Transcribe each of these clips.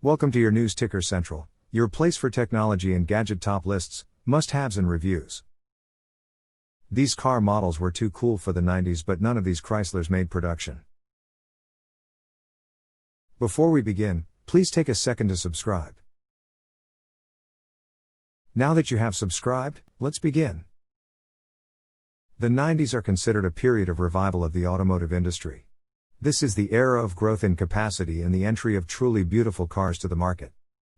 Welcome to your News Ticker Central, your place for technology and gadget top lists, must-haves and reviews. These car models were too cool for the 90s, but none of these Chryslers made production. Before we begin, please take a second to subscribe. Now that you have subscribed, let's begin. The 90s are considered a period of revival of the automotive industry. This is the era of growth in capacity and the entry of truly beautiful cars to the market.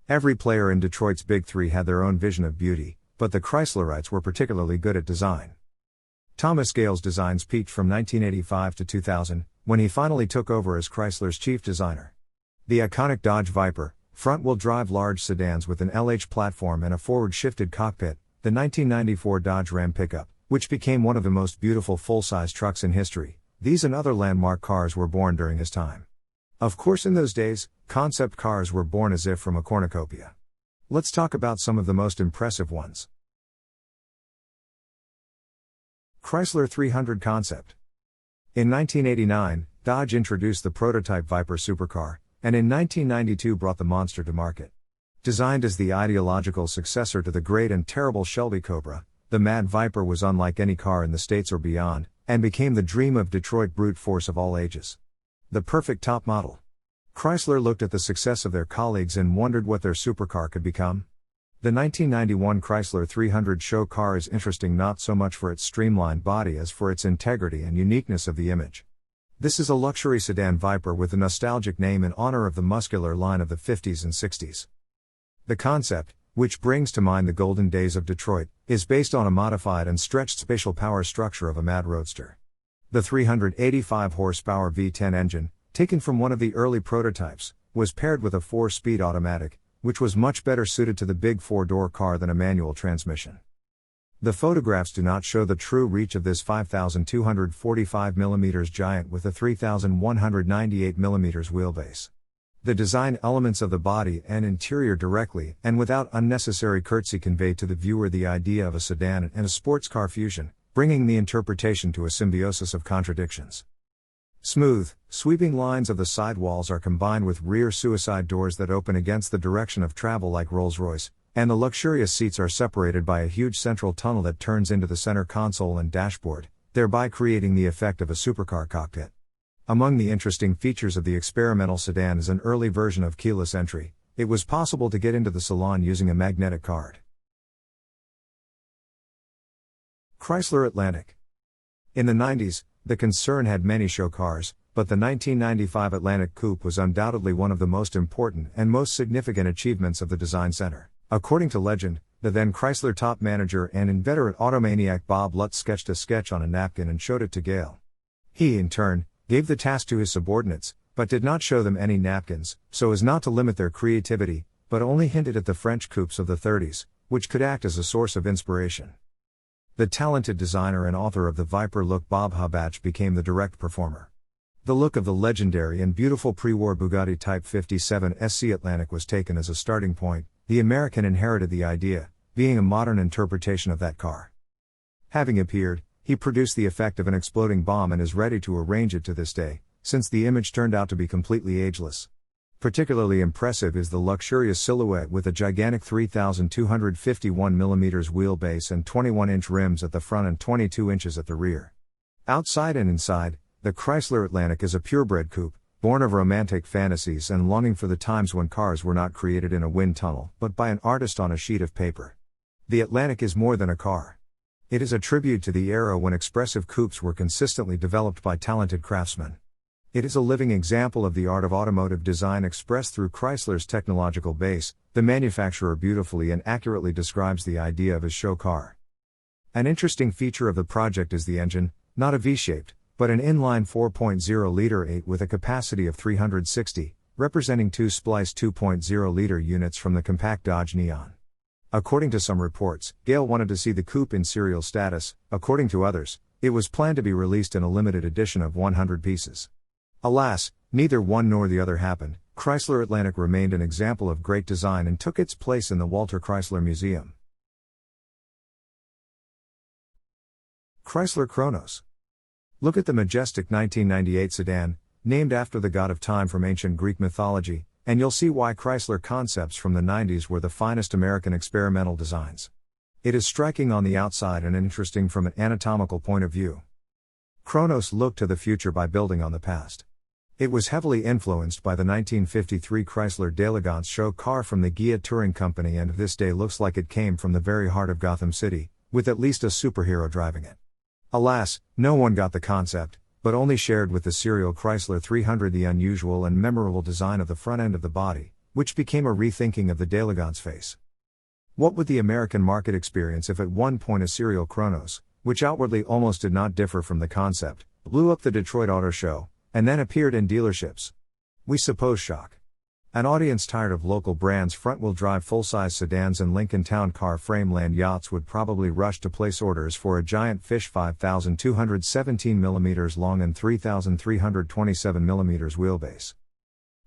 Every player in Detroit's Big Three had their own vision of beauty, but the Chryslerites were particularly good at design. Thomas Gale's designs peaked from 1985 to 2000, when he finally took over as Chrysler's chief designer. The iconic Dodge Viper, front-wheel drive large sedans with an LH platform and a forward-shifted cockpit, the 1994 Dodge Ram pickup, which became one of the most beautiful full-size trucks in history. These and other landmark cars were born during his time. Of course, in those days, concept cars were born as if from a cornucopia. Let's talk about some of the most impressive ones. Chrysler 300 concept. In 1989, Dodge introduced the prototype Viper supercar, and in 1992 brought the monster to market. Designed as the ideological successor to the great and terrible Shelby Cobra, the Mad Viper was unlike any car in the States or beyond, and became the dream of Detroit brute force of all ages. The perfect top model. Chrysler looked at the success of their colleagues and wondered what their supercar could become. The 1991 Chrysler 300 show car is interesting not so much for its streamlined body as for its integrity and uniqueness of the image. This is a luxury sedan Viper with a nostalgic name in honor of the muscular line of the 50s and 60s. The concept, which brings to mind the golden days of Detroit, is based on a modified and stretched spatial power structure of a Mad Roadster. The 385 horsepower V10 engine, taken from one of the early prototypes, was paired with a 4-speed automatic, which was much better suited to the big 4-door car than a manual transmission. The photographs do not show the true reach of this 5,245mm giant with a 3,198mm wheelbase. The design elements of the body and interior directly and without unnecessary curtsy convey to the viewer the idea of a sedan and a sports car fusion, bringing the interpretation to a symbiosis of contradictions. Smooth, sweeping lines of the sidewalls are combined with rear suicide doors that open against the direction of travel like Rolls-Royce, and the luxurious seats are separated by a huge central tunnel that turns into the center console and dashboard, thereby creating the effect of a supercar cockpit. Among the interesting features of the experimental sedan is an early version of keyless entry. It was possible to get into the salon using a magnetic card. Chrysler Atlantic. In the 90s, the concern had many show cars, but the 1995 Atlantic Coupe was undoubtedly one of the most important and most significant achievements of the design center. According to legend, the then Chrysler top manager and inveterate automaniac Bob Lutz sketched a sketch on a napkin and showed it to Gale. He, in turn, gave the task to his subordinates, but did not show them any napkins, so as not to limit their creativity, but only hinted at the French coupes of the 30s, which could act as a source of inspiration. The talented designer and author of the Viper look Bob Habach became the direct performer. The look of the legendary and beautiful pre-war Bugatti Type 57 SC Atlantic was taken as a starting point. The American inherited the idea, being a modern interpretation of that car. Having appeared, he produced the effect of an exploding bomb and is ready to arrange it to this day, since the image turned out to be completely ageless. Particularly impressive is the luxurious silhouette with a gigantic 3,251mm wheelbase and 21-inch rims at the front and 22 inches at the rear. Outside and inside, the Chrysler Atlantic is a purebred coupe, born of romantic fantasies and longing for the times when cars were not created in a wind tunnel but by an artist on a sheet of paper. The Atlantic is more than a car. It is a tribute to the era when expressive coupes were consistently developed by talented craftsmen. It is a living example of the art of automotive design expressed through Chrysler's technological base. The manufacturer beautifully and accurately describes the idea of his show car. An interesting feature of the project is the engine, not a V-shaped, but an inline 4.0-liter 8 with a capacity of 360, representing two spliced 2.0-liter units from the compact Dodge Neon. According to some reports, Gale wanted to see the coupe in serial status. According to others, it was planned to be released in a limited edition of 100 pieces. Alas, neither one nor the other happened. Chrysler Atlantic remained an example of great design and took its place in the Walter Chrysler Museum. Chrysler Kronos. Look at the majestic 1998 sedan, named after the god of time from ancient Greek mythology. and you'll see why Chrysler concepts from the 90s were the finest American experimental designs. It is striking on the outside and interesting from an anatomical point of view. Kronos looked to the future by building on the past. It was heavily influenced by the 1953 Chrysler d'Elegance show car from the Ghia Touring Company, and to this day looks like it came from the very heart of Gotham City, with at least a superhero driving it. Alas, no one got the concept, but only shared with the serial Chrysler 300 the unusual and memorable design of the front end of the body, which became a rethinking of the d'Elegance face. What would the American market experience if at one point a serial Kronos, which outwardly almost did not differ from the concept, blew up the Detroit Auto Show, and then appeared in dealerships? We suppose shock. An audience tired of local brands' front-wheel drive full-size sedans and Lincoln Town Car Frameland yachts would probably rush to place orders for a giant fish 5,217 mm long and 3,327 mm wheelbase.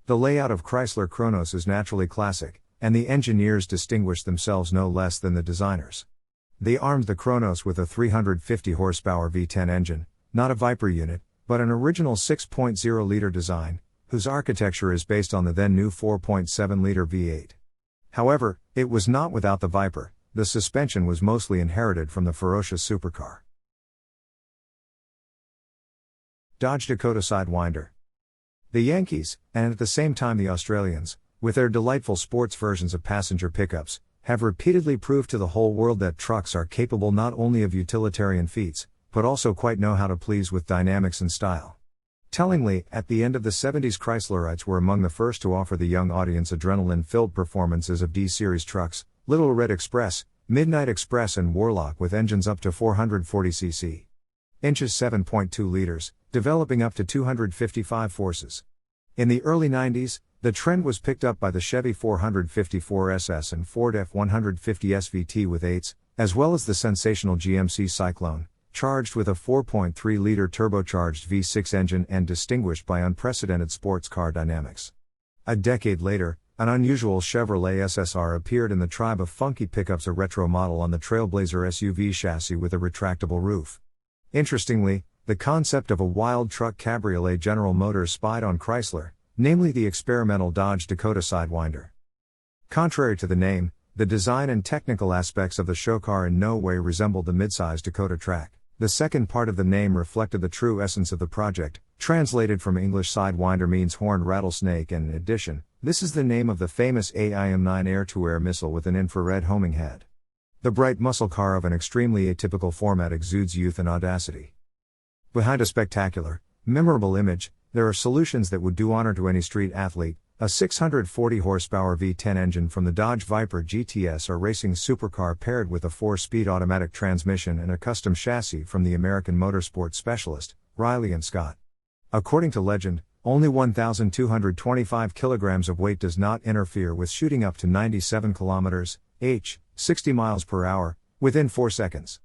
The layout of Chrysler Kronos is naturally classic, and the engineers distinguished themselves no less than the designers. They armed the Kronos with a 350 horsepower V10 engine, not a Viper unit, but an original 6.0-liter design, whose architecture is based on the then new 4.7-liter V8. However, it was not without the Viper. The suspension was mostly inherited from the ferocious supercar. Dodge Dakota Sidewinder. The Yankees, and at the same time the Australians, with their delightful sports versions of passenger pickups, have repeatedly proved to the whole world that trucks are capable not only of utilitarian feats, but also quite know how to please with dynamics and style. Tellingly, at the end of the 70s, Chryslerites were among the first to offer the young audience adrenaline-filled performances of D-Series trucks, Little Red Express, Midnight Express and Warlock, with engines up to 440 cc. Inches 7.2 liters, developing up to 255 forces. In the early 90s, the trend was picked up by the Chevy 454 SS and Ford F-150 SVT with 8s, as well as the sensational GMC Cyclone, charged with a 4.3-liter turbocharged V6 engine and distinguished by unprecedented sports car dynamics. A decade later, an unusual Chevrolet SSR appeared in the tribe of funky pickups, a retro model on the Trailblazer SUV chassis with a retractable roof. Interestingly, the concept of a wild truck cabriolet General Motors spied on Chrysler, namely the experimental Dodge Dakota Sidewinder. Contrary to the name, the design and technical aspects of the show car in no way resembled the midsize Dakota Track. The second part of the name reflected the true essence of the project. Translated from English, Sidewinder means horned rattlesnake, and in addition, this is the name of the famous AIM-9 air-to-air missile with an infrared homing head. The bright muscle car of an extremely atypical format exudes youth and audacity. Behind a spectacular, memorable image, there are solutions that would do honor to any street athlete: a 640 horsepower V10 engine from the Dodge Viper GTS or racing supercar paired with a 4-speed automatic transmission and a custom chassis from the American motorsport specialist, Riley & Scott. According to legend, only 1,225 kilograms of weight does not interfere with shooting up to 97 km/h, 60 miles per hour, within 4 seconds.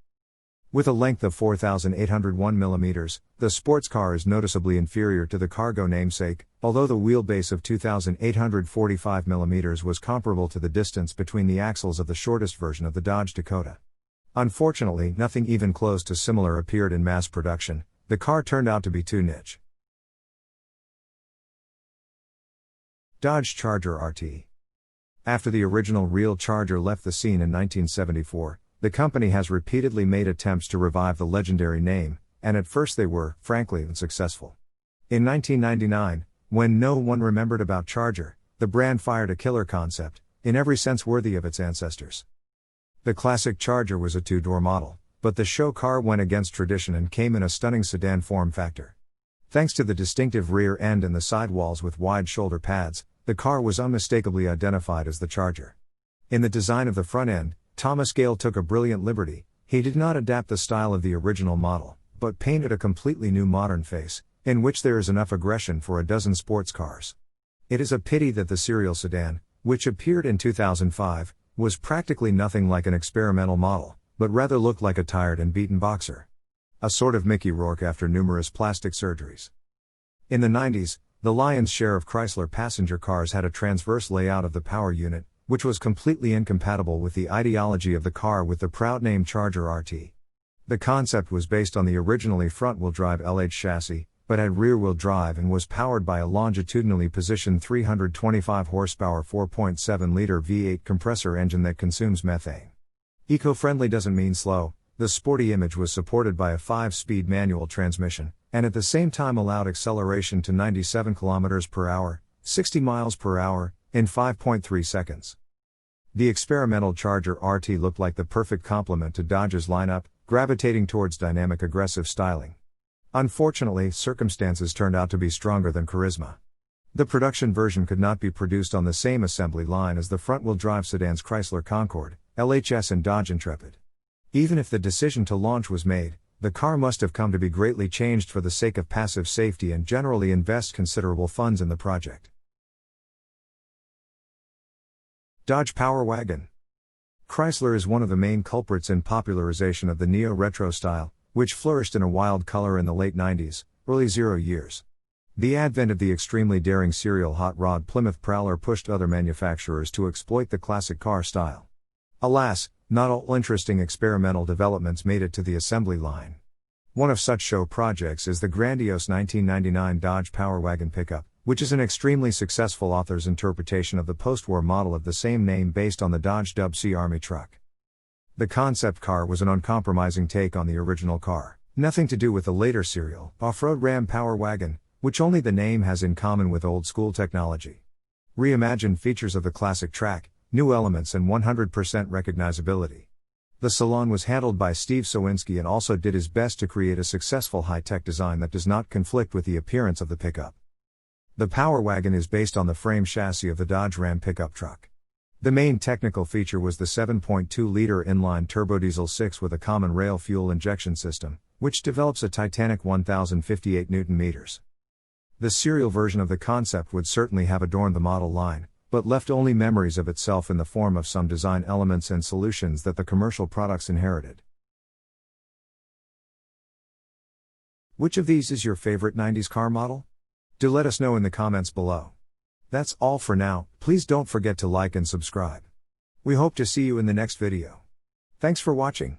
With a length of 4,801 mm, the sports car is noticeably inferior to the cargo namesake, although the wheelbase of 2,845 mm was comparable to the distance between the axles of the shortest version of the Dodge Dakota. Unfortunately, nothing even close to similar appeared in mass production. The car turned out to be too niche. Dodge Charger RT. After the original real Charger left the scene in 1974, the company has repeatedly made attempts to revive the legendary name, and at first they were, frankly, unsuccessful. In 1999, when no one remembered about Charger, the brand fired a killer concept, in every sense worthy of its ancestors. The classic Charger was a 2-door model, but the show car went against tradition and came in a stunning sedan form factor. Thanks to the distinctive rear end and the sidewalls with wide shoulder pads, the car was unmistakably identified as the Charger. In the design of the front end, Thomas Gale took a brilliant liberty. He did not adapt the style of the original model, but painted a completely new modern face, in which there is enough aggression for a dozen sports cars. It is a pity that the serial sedan, which appeared in 2005, was practically nothing like an experimental model, but rather looked like a tired and beaten boxer. A sort of Mickey Rourke after numerous plastic surgeries. In the 90s, the lion's share of Chrysler passenger cars had a transverse layout of the power unit, which was completely incompatible with the ideology of the car with the proud name Charger RT. The concept was based on the originally front-wheel drive LH chassis, but had rear-wheel drive and was powered by a longitudinally positioned 325 horsepower 4.7-liter V8 compressor engine that consumes methane. Eco-friendly doesn't mean slow. The sporty image was supported by a 5-speed manual transmission, and at the same time allowed acceleration to 97 km per hour, 60 miles per hour, in 5.3 seconds. The experimental Charger RT looked like the perfect complement to Dodge's lineup, gravitating towards dynamic aggressive styling. Unfortunately, circumstances turned out to be stronger than charisma. The production version could not be produced on the same assembly line as the front-wheel drive sedans Chrysler Concorde, LHS and Dodge Intrepid. Even if the decision to launch was made, the car must have come to be greatly changed for the sake of passive safety and generally invest considerable funds in the project. Dodge Power Wagon. Chrysler is one of the main culprits in popularization of the neo-retro style, which flourished in a wild color in the late 90s, early 00 years. The advent of the extremely daring serial hot rod Plymouth Prowler pushed other manufacturers to exploit the classic car style. Alas, not all interesting experimental developments made it to the assembly line. One of such show projects is the grandiose 1999 Dodge Power Wagon pickup, which is an extremely successful author's interpretation of the post-war model of the same name based on the Dodge Dub C Army truck. The concept car was an uncompromising take on the original car, nothing to do with the later serial, off-road Ram Power Wagon, which only the name has in common with old-school technology. Reimagined features of the classic track, new elements and 100% recognizability. The salon was handled by Steve Sowinski and also did his best to create a successful high-tech design that does not conflict with the appearance of the pickup. The Power Wagon is based on the frame chassis of the Dodge Ram pickup truck. The main technical feature was the 7.2-liter inline turbodiesel 6 with a common rail fuel injection system, which develops a titanic 1,058 Nm. The serial version of the concept would certainly have adorned the model line, but left only memories of itself in the form of some design elements and solutions that the commercial products inherited. Which of these is your favorite 90s car model? Do let us know in the comments below. That's all for now. Please don't forget to like and subscribe. We hope to see you in the next video. Thanks for watching.